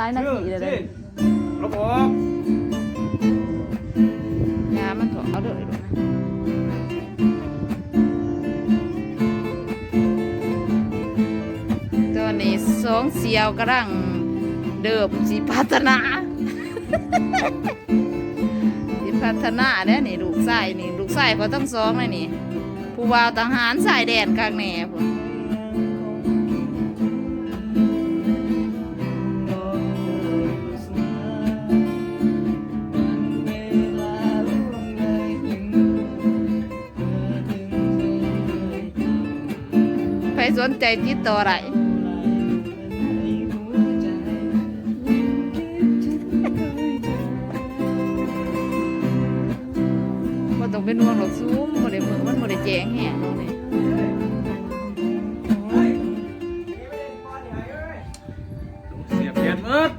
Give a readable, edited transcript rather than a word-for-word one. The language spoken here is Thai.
หลายนาทีเลยระบบยามันถูกเอาเด้อดูนะตัวนี้สองเสียวกำลังเดิมสิพัฒนาสิพัฒนาเนี่ยนี่ลูกไส้นี่ลูกไส้เขาต้องสองเลยนี่ผู้บ่าวทหารสายแดนกลางแหน่พุ่นใครสนใจติดต่ออะไรว่าต้องเป็นห่วงหรอกซูมบ่ได้มือมันบ่ได้แจ้งแห้งเลย เสียบเปลี่ยนมืด